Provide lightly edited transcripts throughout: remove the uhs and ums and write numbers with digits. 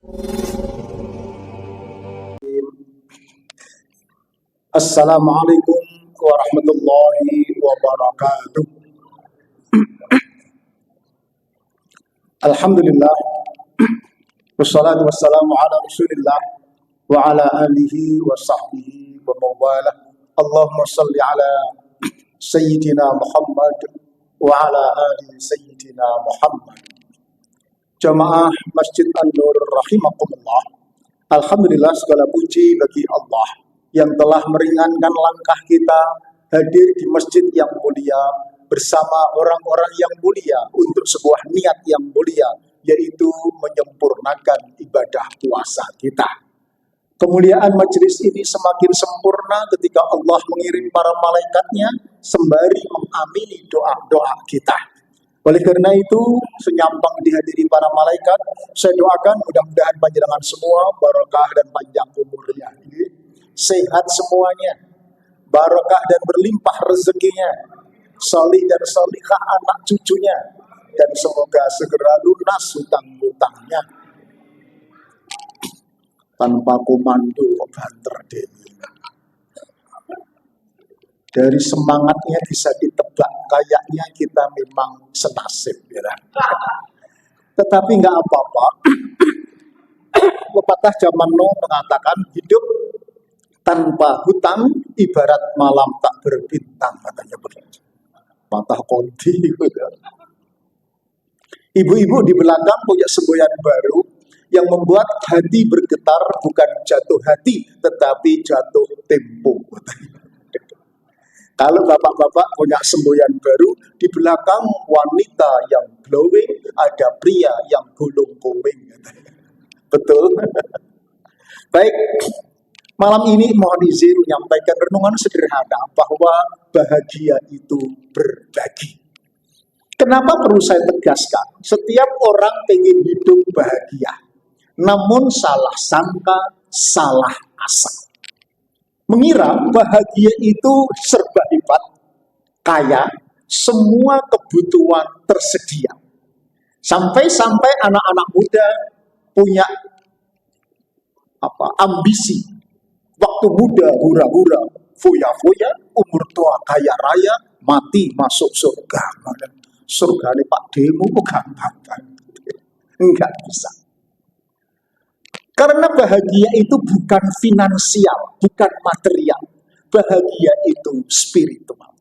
Assalamualaikum warahmatullahi wabarakatuh. Alhamdulillah, wassalatu wassalamu ala rasulillah wa ala alihi wa sahbihi wa mawalah. Allahumma salli ala Sayyidina Muhammad wa ala ali Sayyidina Muhammad. Jamaah Masjid An-Nur rahimakumullah. Alhamdulillah, segala puji bagi Allah yang telah meringankan langkah kita hadir di masjid yang mulia bersama orang-orang yang mulia untuk sebuah niat yang mulia, yaitu menyempurnakan ibadah puasa kita. Kemuliaan majelis ini semakin sempurna ketika Allah mengirim para malaikatnya sembari mengamini doa-doa kita. Oleh karena itu, senyampang dihadiri para malaikat, saya doakan mudah-mudahan panjenengan semua barokah dan panjang umurnya, sehat semuanya, barokah dan berlimpah rezekinya, salih dan salihah anak cucunya, dan semoga segera lunas hutang-hutangnya tanpa komando banter dewi. Dari semangatnya bisa ditebak, kayaknya kita memang senasib, ya. Tetapi nggak apa-apa. Pepatah zaman now mengatakan hidup tanpa hutang ibarat malam tak berbintang, katanya begitu. Patah konti. Ibu-ibu di belakang punya semboyan baru yang membuat hati bergetar, bukan jatuh hati, tetapi jatuh tempo. Kalau bapak-bapak punya semboyan baru, di belakang wanita yang glowing, ada pria yang gulung going. Betul? Baik, malam ini mohon izin menyampaikan renungan sederhana bahwa bahagia itu berbagi. Kenapa perlu saya tegaskan? Setiap orang ingin hidup bahagia, namun salah sangka, salah asa. Mengira bahagia itu serba hebat, kaya, semua kebutuhan tersedia. Sampai-sampai anak-anak muda punya ambisi. Waktu muda hura-hura, foya-foya, umur tua kaya raya, mati masuk surga. Surga ini Pak Demo gampang. Enggak bisa. Karena bahagia itu bukan finansial, bukan material. Bahagia itu spiritual.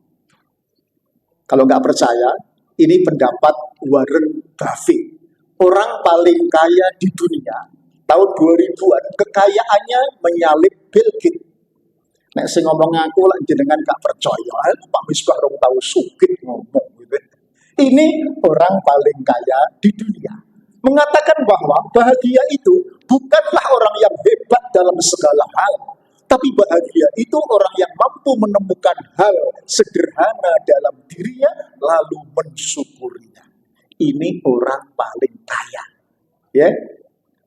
Kalau nggak percaya, ini pendapat Warren Buffett. Orang paling kaya di dunia, tahun 2000-an, kekayaannya menyalip Bill Gates. Nek sing ngomong aku lah jenengan gak percaya, Pak Misbah rong tahu sugih ngomong gitu. Ini orang paling kaya di dunia mengatakan bahwa bahagia itu bukanlah orang yang hebat dalam segala hal, tapi bahagia itu orang yang mampu menemukan hal sederhana dalam dirinya lalu mensyukurinya. Ini orang paling kaya. Ya.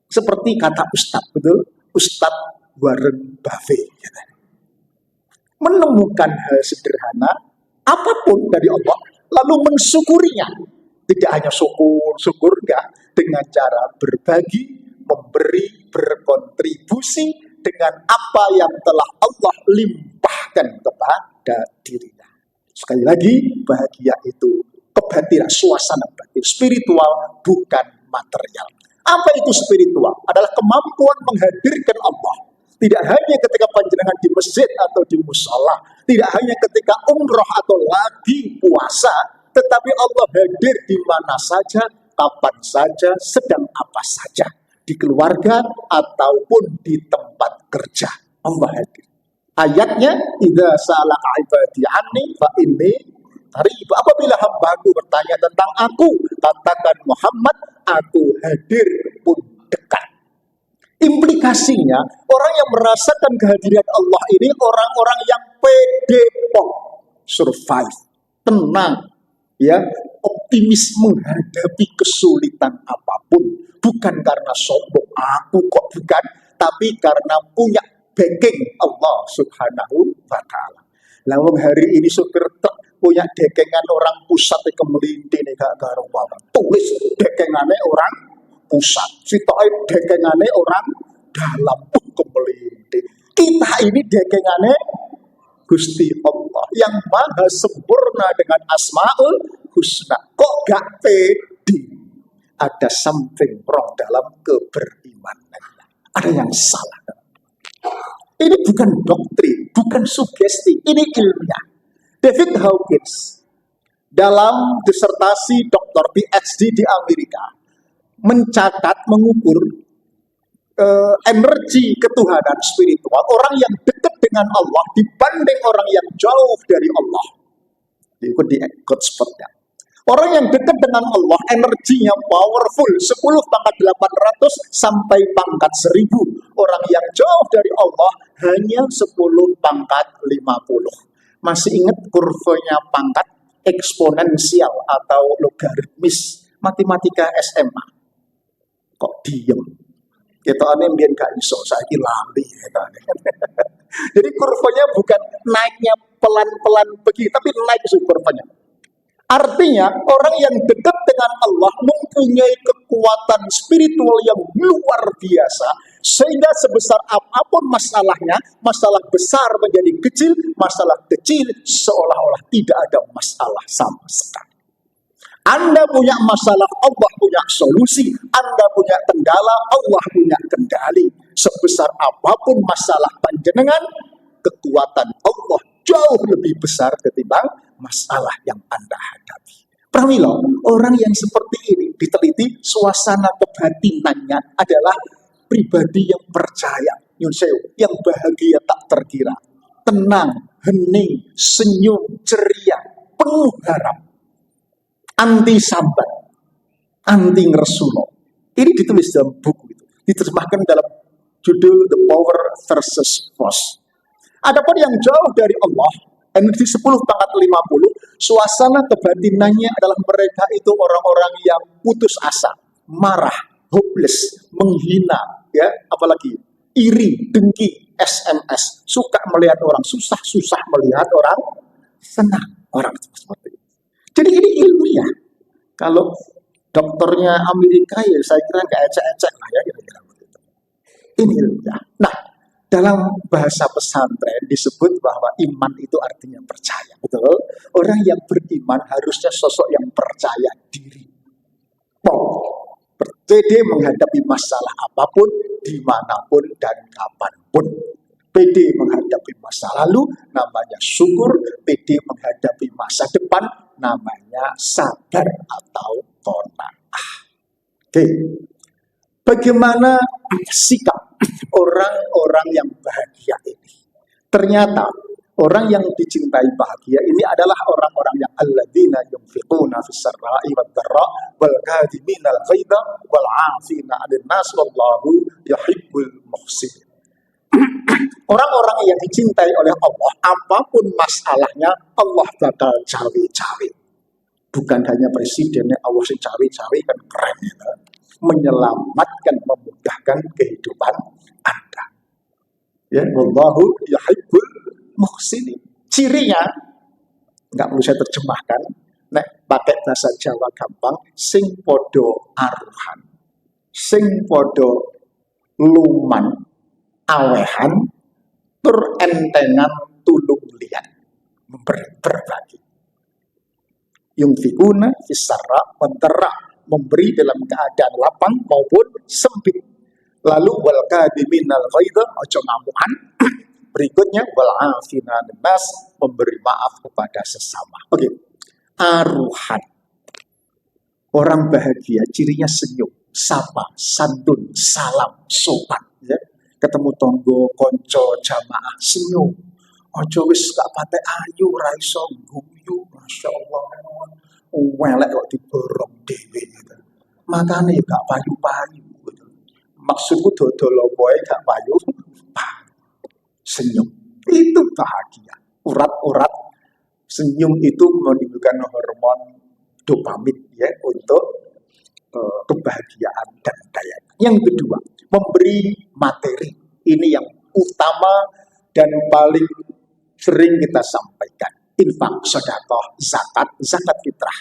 Seperti kata Ustadz, betul? Ustadz Warren Buffett. Menemukan hal sederhana, apapun dari Allah, lalu mensyukurinya. Tidak hanya syukur enggak, dengan cara berbagi, memberi, berkontribusi dengan apa yang telah Allah limpahkan kepada dirinya. Sekali lagi, bahagia itu kebatinan, suasana batin, spiritual, bukan material. Apa itu spiritual? Adalah kemampuan menghadirkan Allah. Tidak hanya ketika panjenengan di masjid atau di musala, tidak hanya ketika umroh atau lagi puasa, tetapi Allah hadir di mana saja, kapan saja, sedang apa saja, di keluarga ataupun di tempat kerja. Allah hadir. Ayatnya, idza sa'alaka 'ibadi 'anni fa inni qarib. Apabila hambaku bertanya tentang aku, katakan Muhammad, aku hadir pun dekat. Implikasinya, orang yang merasakan kehadiran Allah ini orang-orang yang pede, survive, tenang, ya, optimis menghadapi kesulitan apapun, bukan karena sombong, aku kok bukan, tapi karena punya backing Allah Subhanahu wa Ta'ala. Lawang hari ini supir truk punya dekengan orang pusat kemelinti nih gak karo tulis dekengannya orang pusat. Sitoke dekengane orang dalam kemelinte. Kita ini dekengane Gusti Allah yang maha sempurna dengan asmaul husna. Kok gak pede? Ada something wrong dalam keberimanan. Ada yang salah. Ini bukan doktrin, bukan sugesti, ini ilmiah. David Hawkins dalam disertasi doktor PhD di Amerika mencatat, mengukur energi ketuhanan spiritual orang yang dekat dengan Allah dibanding orang yang jauh dari Allah. Ikut di spotnya. Orang yang dekat dengan Allah energinya powerful 10 pangkat 800 sampai pangkat 1000. Orang yang jauh dari Allah hanya 10 pangkat 50. Masih ingat kurvanya pangkat eksponensial atau logaritmis matematika SMA? Kok diem? Kita ini biar gak iso, saya lali. Jadi kurvanya bukan naiknya pelan-pelan begitu, tapi naik kurvanya. Artinya orang yang dekat dengan Allah mempunyai kekuatan spiritual yang luar biasa, sehingga sebesar apapun masalahnya, masalah besar menjadi kecil, masalah kecil seolah-olah tidak ada masalah sama sekali. Anda punya masalah, Allah punya solusi. Anda punya kendala, Allah punya kendali. Sebesar apapun masalah panjenengan, kekuatan Allah jauh lebih besar ketimbang masalah yang Anda hadapi. Pramila, orang yang seperti ini diteliti, suasana kebatinannya adalah pribadi yang percaya, yang bahagia tak terkira, tenang, hening, senyum, ceria, penuh harap, anti sambat, anti ngersuno. Ini ditulis dalam buku itu, diterjemahkan dalam judul The Power versus Force. Adapun yang jauh dari Allah, energi 10 pangkat 50, suasana kebatinannya adalah mereka itu orang-orang yang putus asa, marah, hopeless, menghina, ya, apalagi iri, dengki, SMS, suka melihat orang susah melihat orang senang, orang seperti itu. Jadi ini ilmiah. Kalau dokternya Amerika ya saya kira nggak ecek-ecek lah ya kira-kira begitu. Ini ilmiah. Nah, dalam bahasa pesantren disebut bahwa iman itu artinya percaya, betul? Orang yang beriman harusnya sosok yang percaya diri. Pede menghadapi masalah apapun, dimanapun dan kapanpun. Pede menghadapi masa lalu, namanya syukur. Pede menghadapi masa depan, namanya sabar atau qanaah. Oke. Bagaimana sikap orang-orang yang bahagia ini? Ternyata orang yang dicintai bahagia ini adalah orang-orang yang alladzina yunfiquna fis sarra'i wad dharra wal kadhimina al ghaidha wal 'afina 'anil nas wallahu yuhibbul muhsinin. Orang-orang yang dicintai oleh Allah, apapun masalahnya Allah bakal cawe-cawe. Bukan hanya presidennya Allah sing cawe-cawe kan keren ya. Menyelamatkan, memudahkan kehidupan Anda. Ya, wallahu yuhibbul muhsinin. Cirinya nggak perlu saya terjemahkan. Nek pakai bahasa Jawa gampang, sing podo aruhan, sing podo luman, awehan, tur entengan tulung lian, berbagi. Yunfikuna fisarra mentera, memberi dalam keadaan lapang maupun sempit. Lalu wal kadiminal ghaidha, ojo ngamuan. Berikutnya wal afina nas, memberi maaf kepada sesama. Oke. Aruhan. Orang bahagia cirinya senyum, sapa, santun, salam, sopan, ya. Ketemu tonggo, konco, jamaah, senyum. Ojo wis gak patek ayu, ra iso guyu, masyaallah. Welek kok diborong dhewe gitu. Matane gak payu-payu gitu. Maksudku dodol wae gak payu. Senyum itu bahagia. Urat-urat senyum itu menimbulkan hormon dopamin ya untuk kebahagiaan dan daya. Yang kedua, memberi materi. Ini yang utama dan paling sering kita sampaikan. Infak, sedekah, zakat, zakat fitrah.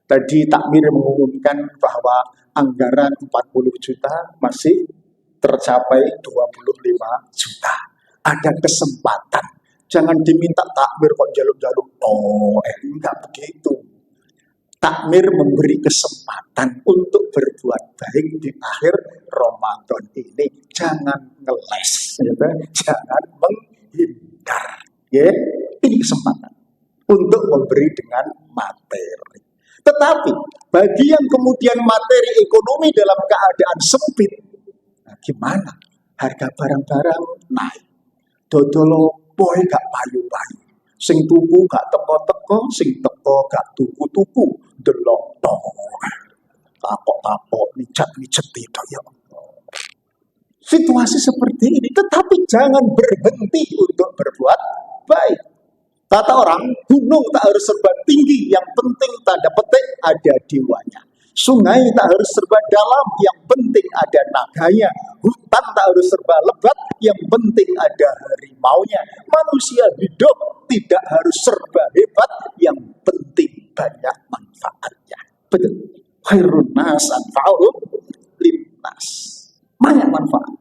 Tadi takmir mengumumkan bahwa anggaran 40 juta masih tercapai 25 juta. Ada kesempatan. Jangan diminta takmir kok jaluk-jaluk. Oh, enggak begitu. Takmir memberi kesempatan untuk berbuat baik di akhir Ramadan ini. Jangan ngeles, ya, jangan menghindar. Ya, ini kesempatan untuk memberi dengan materi. Tetapi bagi yang kemudian materi ekonomi dalam keadaan sempit, nah gimana? Harga barang-barang naik. Dodolo boy gak payu-payu. Sing tuku gak teko-teko, sing teko gak tuku-tuku. Delok tok. Kapok-kapok, mijat-mijat tidak ya. Situasi seperti ini, tetapi jangan berhenti untuk berbuat baik. Kata orang, gunung tak harus serba tinggi, yang penting tanda petik ada jiwanya. Sungai tak harus serba dalam, yang penting ada naganya. Hutan tak harus serba lebat, yang penting ada harimaunya. Manusia hidup tidak harus serba hebat, yang penting banyak manfaatnya. Betul. Khairun nas anfa'uhum linnas. Banyak manfaat.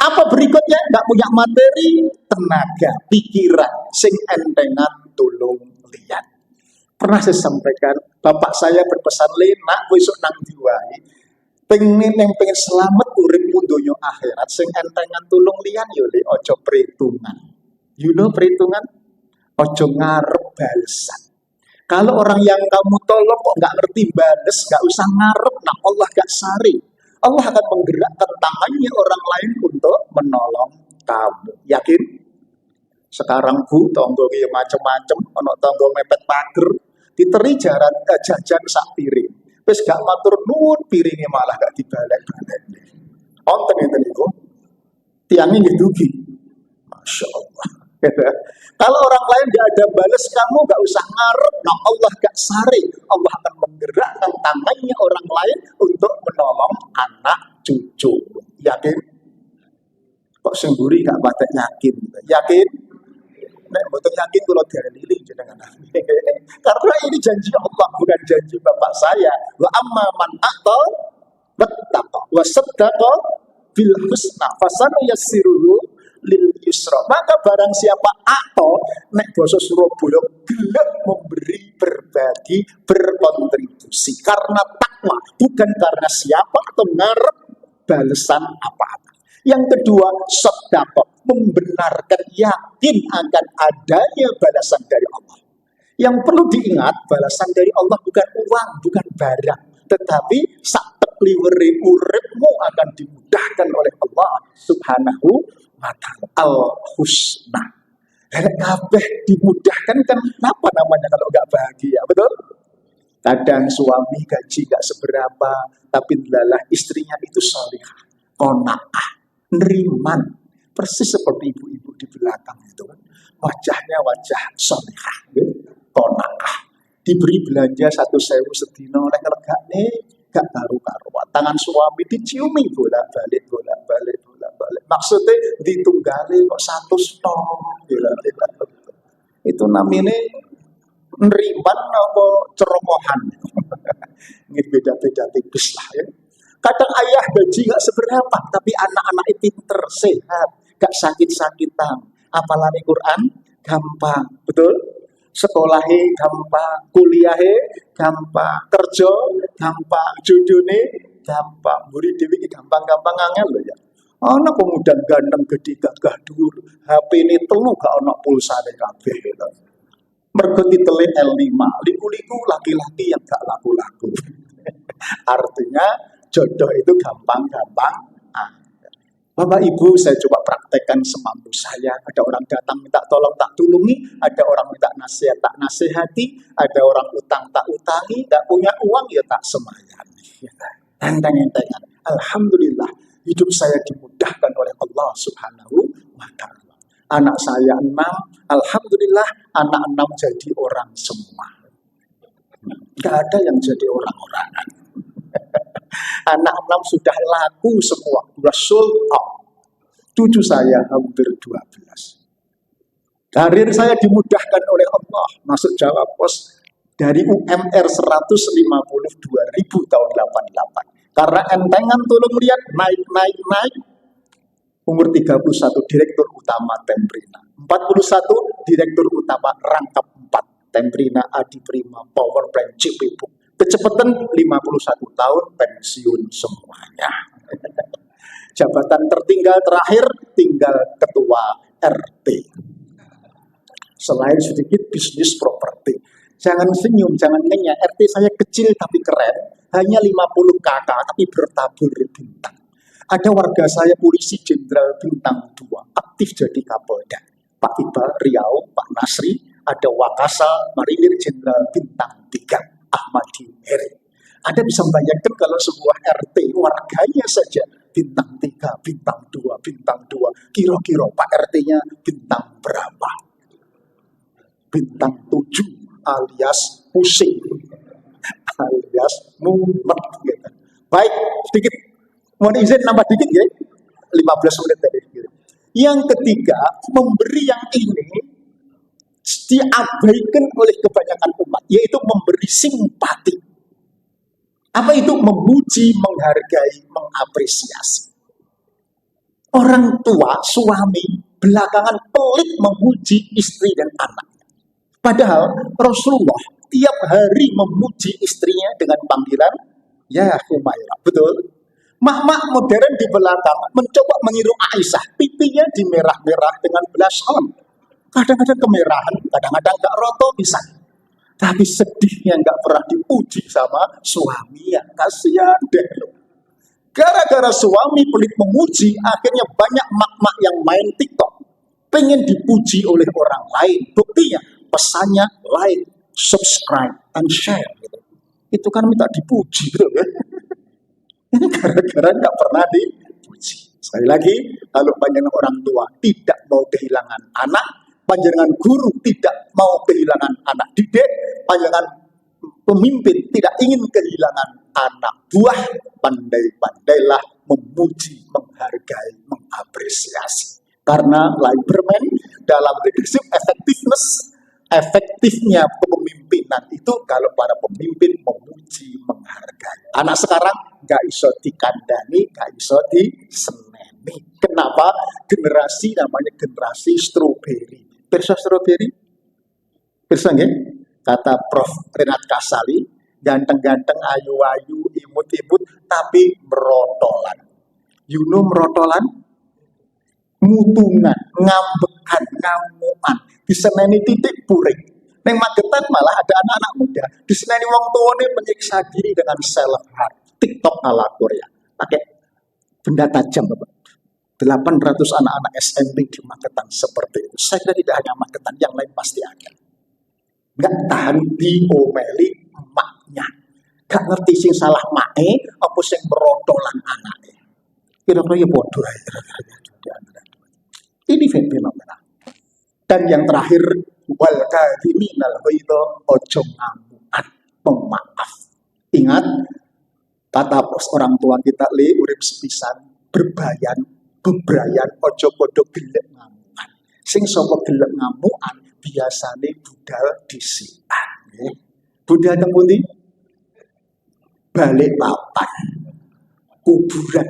Apa berikutnya? Gak punya materi, tenaga, pikiran, sing entengan tulung liat. Pernah saya sampaikan, bapak saya berpesan, nak besok nang diwai, pengen selamat urip pun donya akhirat, sing entengan tulung liat yole ojo perhitungan. You know perhitungan? Ojo ngarep balesan. Kalau orang yang kamu tolong kok gak ngerti bales, gak usah ngarep, nah Allah gak sari. Allah akan menggerakkan tangannya orang lain untuk menolong kamu. Yakin? Sekarang Bu, tonggo ya macam-macam, ono tonggo mepet pager, diteri jajan sak piring. Wis gak matur nuwun, piringnya malah gak dibalik-balik. Onten itu niku. Tiangnya nggih dugi. Masya Allah. Kalau orang lain gak ada balas, kamu gak usah ngarep. Nah Allah gak sari. Allah akan menggerakkan tangannya orang lain untuk menolong anak cucu. Yakin? Kok semburi gak patek yakin? Yakin? Nek mboten yakin kula dalili jenengan. Karena ini janji Allah, bukan janji bapak saya. Wa amma man a'ta wattaqa wa saddaqa bil husna fasanu yassiruhu lil yusra. Maka barang siapa atau nek basa Surabaya gelem memberi, berbagi, berkontribusi karena takwa, bukan karena siapa atau ngarep balasan apa-apa. Yang kedua, sedekah, membenarkan, yakin akan adanya balasan dari Allah. Yang perlu diingat, balasan dari Allah bukan uang, bukan barang, tetapi sak tekliwere uripmu akan dimudahkan oleh Allah Subhanahu wa ta'ala. Al-husna. Kabeh dimudahkan kan apa namanya kalau nggak bahagia, betul? Kadang suami gaji nggak seberapa, tapi lalah istrinya itu salihah, qanaah, neriman, persis seperti ibu-ibu di belakang itu kan. Wajahnya wajah salihah, qanaah. Diberi belanja 1.000 sedina oleh regane gak karu-karuan. Tangan suami diciumi bolak-balik. Maksudnya ditunggali kok 100 ton. Itu namanya neriman apa ceromohan. Ini beda-beda tipis lah ya. Kadang ayah gaji gak seberapa, tapi anak-anak itu pinter, sehat, gak sakit-sakitan. Apalagi Quran gampang, betul? Sekolahnya gampang, kuliahnya gampang, kerja gampang, judulnya gampang, murid dewi gampang-gampang angel loh ya. Anak pemuda ganteng gede gagah dhuwur, HP ini telu gak ono pulsane kabeh. Mergo ditelit L5, liku-liku laki-laki yang gak laku-laku. Artinya jodoh itu gampang-gampang. Bapak Ibu, saya coba praktekkan semampu saya. Ada orang datang minta tolong tak tulungi, ada orang minta nasihat tak nasihati, ada orang utang tak utangi, tak punya uang ya tak semayani. Enteng-entengan. Alhamdulillah, hidup saya dimudahkan oleh Allah Subhanahu wa ta'ala. Anak saya 6, alhamdulillah anak 6 jadi orang semua. Gak ada yang jadi orang-orangan. Anak 6 sudah laku semua. Rasul cucu saya hampir 12. Karir saya dimudahkan oleh Allah. Masuk Jawa Pos dari UMR 152.000 tahun 88. Karena entengan tolong lihat naik. Umur 31 Direktur Utama Temprina. 41 Direktur Utama Rangkap 4 Temprina Adi Prima Power Plant Cipinang. Kecepatan 51 tahun pensiun semuanya. Jabatan tertinggal terakhir tinggal ketua RT. Selain sedikit bisnis properti. Jangan senyum, jangan nyenyak. RT saya kecil tapi keren. Hanya 50 kakak tapi bertabur bintang. Ada warga saya polisi jenderal bintang 2, aktif jadi Kapolda. Pak Iqbal Riau, Pak Nasri, ada Wakasa Marinir jenderal bintang 3, Ahmadi Heri. Anda bisa membayangkan kalau sebuah RT warganya saja bintang 3, bintang 2, bintang 2. Kira-kira Pak RT-nya bintang berapa? Bintang 7 alias pusing. Alias mumet gitu. Baik, sedikit mohon izin nambah dikit ya, 15 menit tadi. Yang ketiga, memberi yang ini diabaikan oleh kebanyakan umat, yaitu memberi simpati. Apa itu? Memuji, menghargai, mengapresiasi. Orang tua, suami, belakangan pelit memuji istri dan anak. Padahal Rasulullah tiap hari memuji istrinya dengan panggilan ya Humairah. Betul? Mak-mak modern di belakang mencoba meniru Aisyah, pipinya dimerah-merah dengan belas alam. Kadang-kadang kemerahan, kadang-kadang gak roto bisa. Tapi sedihnya gak pernah dipuji sama suami, ya kasihan deh. Gara-gara suami pelit memuji, akhirnya banyak mak-mak yang main TikTok. Pengen dipuji oleh orang lain. Buktinya, pesannya like, subscribe, and share. Gitu. Itu kan minta dipuji, gitu ya. Ini gara-gara nggak pernah dipuji. Sekali lagi, kalau panjenengan orang tua tidak mau kehilangan anak, panjenengan guru tidak mau kehilangan anak didik, panjenengan pemimpin tidak ingin kehilangan anak buah, pandai-pandailah memuji, menghargai, mengapresiasi. Karena Lieberman dalam leadership effectiveness, efektifnya kepemimpinan itu kalau para pemimpin memuji, menghargai. Anak sekarang gak iso dikandani, gak iso diseneni. Kenapa? Generasi namanya generasi stroberi. Persa stroberi? Persa nggih? Kata Prof. Renat Kasali, ganteng-ganteng, ayu-ayu, imut-imut, tapi merotolan. You know merotolan? Mutungan, ngambekan, ngamuan, diseneni titik puring. Neng Magetan malah ada anak-anak muda diseneni wong tuane menyiksa diri dengan self harm. TikTok ala Korea. Pakai benda tajam, Bapak. 800 anak-anak SMP di Magetan seperti itu. Saya kira tidak hanya Magetan, yang lain pasti ada. Nggak tahan diomeli emaknya. Gak ngerti sing salah mae, apa sing merotolan anaknya. Kira-kira ya bodoh ya. Ini fenomena. Dan yang terakhir, wal kadhiminal ghaidha, ojo ngamuan, pemaaf. Ingat, kata orang tua kita, urip sepisan, bebrayan, ojo podo gelek ngamuan. Sing sapa gelek ngamuan, biasane budal disian. Budal teng pundi? Balik papan. Kuburan.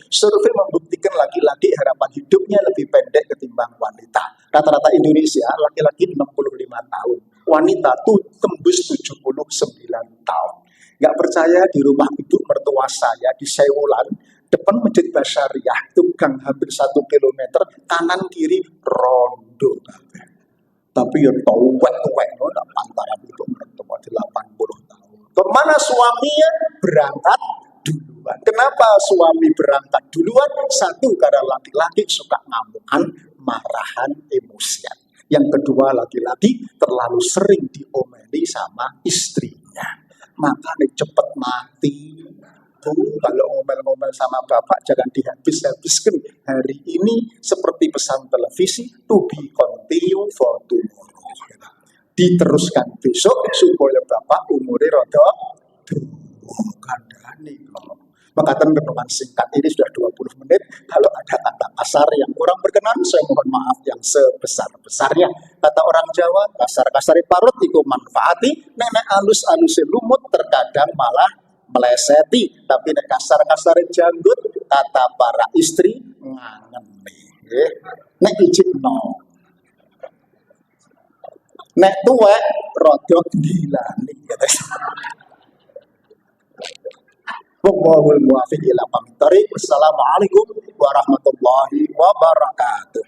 Survei membuktikan laki-laki harapan hidupnya lebih pendek ketimbang wanita. Rata-rata Indonesia laki-laki 65 tahun, wanita tuh tembus 79 tahun. Nggak percaya, di rumah ibu mertua saya di Sewulan, depan Masjid Basyariah itu gang hampir 1 kilometer, kanan kiri rondo. Tapi ya tuwek-tuwek antara ibu mertua 80 tahun. Kemana suaminya berangkat duluan. Kenapa suami berangkat duluan? Satu, karena laki-laki suka ngamukan, marahan, emosian. Yang kedua, laki-laki terlalu sering diomeli sama istrinya. Makanya cepet mati. Kalau ngomel-ngomel sama bapak, jangan dihabis-habiskan. Hari ini seperti pesan televisi, to be continue for tomorrow. Diteruskan besok supaya bapak umurnya rada kandhani. Mengatakan renungan singkat ini sudah 20 menit. Kalau ada kata kasar yang kurang berkenan, saya mohon maaf yang sebesar-besarnya. Kata orang Jawa, kasar-kasari parut iku manfaati, nenek alus-alusi lumut terkadang malah meleseti. Tapi nek kasar-kasari janggut, kata para istri ngangeni. Nek ijikno. Nek tuwek rodok dilani. Wallahul muwaffiq ila aqwamit thoriq. Wassalamualaikum warahmatullahi wabarakatuh.